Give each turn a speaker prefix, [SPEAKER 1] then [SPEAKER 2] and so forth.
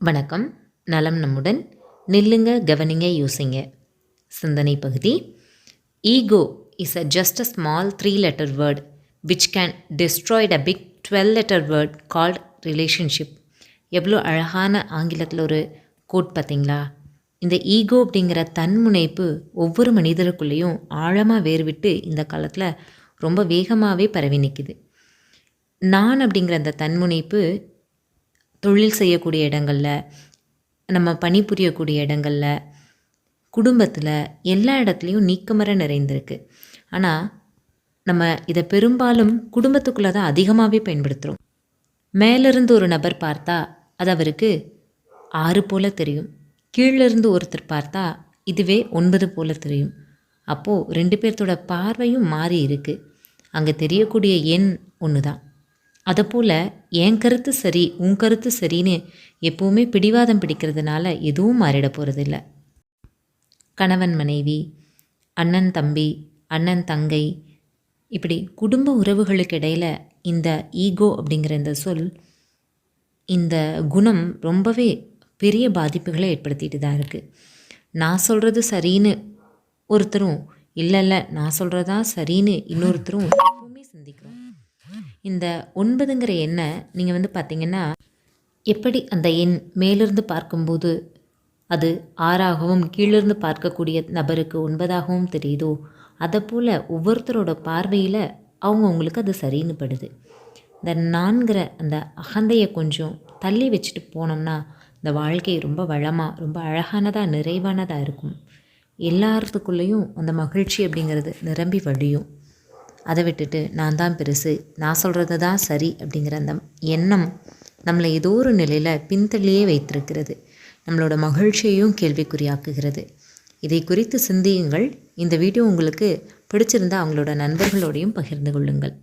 [SPEAKER 1] வணக்கம். நலம் நம்முடன். நில்லுங்க, கவனிங்க, யூசிங்க. சிந்தனை பகுதி. Ego is just a small 3-letter word which can destroy a big 12-letter word called relationship. எவ்வளோ அழகான ஆங்கிலத்தில் ஒரு கோட் பார்த்தீங்களா? இந்த ஈகோ அப்படிங்கிற தன்முனைப்பு ஒவ்வொரு மனிதருக்குள்ளேயும் ஆழமாக வேர்விட்டு இந்த காலத்தில் ரொம்ப வேகமாகவே பரவி நிற்குது. நான் அப்படிங்கிற அந்த தன்முனைப்பு தொழில் செய்யக்கூடிய இடங்களில், நம்ம பணிபுரியக்கூடிய இடங்களில், குடும்பத்தில், எல்லா இடத்துலையும் நீக்கமர நிறைந்திருக்கு. ஆனால் நம்ம இதை பெரும்பாலும் குடும்பத்துக்குள்ளே தான் அதிகமாகவே பயன்படுத்துகிறோம். மேலிருந்து ஒரு நபர் பார்த்தா அது அவருக்கு 6 போல் தெரியும். கீழிருந்து ஒருத்தர் பார்த்தா இதுவே 9 போல் தெரியும். அப்போது 2 பேர்த்தோட பார்வையும் மாறி இருக்குது. அங்கே தெரியக்கூடிய எண் ஒன்று தான். அதைப்போல் என் கருத்து சரி, உன் கருத்து சரின்னு எப்போவுமே பிடிவாதம் பிடிக்கிறதுனால எதுவும் மாறிட போகிறதில்ல. கணவன் மனைவி, அண்ணன் தம்பி, அண்ணன் தங்கை, இப்படி குடும்ப உறவுகளுக்கு இடையில் இந்த ஈகோ அப்படிங்கிற இந்த சொல், இந்த குணம் ரொம்பவே பெரிய பாதிப்புகளை ஏற்படுத்திட்டு தான் இருக்குது. நான் சொல்கிறது சரின்னு ஒருத்தரும், இல்லை நான் சொல்கிறதா சரின்னு இன்னொருத்தரும் எப்பவுமே சிந்திக்கிறோம். இந்த 9ங்கிற எண்ணை நீங்கள் பார்த்தீங்கன்னா, எப்படி அந்த எண் மேலிருந்து பார்க்கும்போது அது 6ஆகவும் கீழிருந்து பார்க்கக்கூடிய நபருக்கு 9ஆகவும் தெரியுதோ, அதை போல் ஒவ்வொருத்தரோட பார்வையில் அவங்களுக்கு அது சரின்னு படுது. இந்த 4ங்கிற அந்த அகந்தையை கொஞ்சம் தள்ளி வச்சுட்டு போனோம்னா இந்த வாழ்க்கை ரொம்ப வளமாக, ரொம்ப அழகானதாக, நிறைவானதாக இருக்கும். எல்லாத்துக்குள்ளேயும் அந்த மகிழ்ச்சி அப்படிங்கிறது நிரம்பி வழியும். அதை விட்டுட்டு நான் தான் பெருசு, நான் சொல்கிறது தான் சரி அப்படிங்கிற அந்த எண்ணம் நம்மளை ஏதோ ஒரு நிலையில் பின்தள்ளியே வைத்திருக்கிறது. நம்மளோட மகிழ்ச்சியையும் கேள்விக்குறியாக்குகிறது. இதை குறித்து சிந்தியுங்கள். இந்த வீடியோ உங்களுக்கு பிடிச்சிருந்தால் அவங்களோட நண்பர்களோடையும் பகிர்ந்து கொள்ளுங்கள்.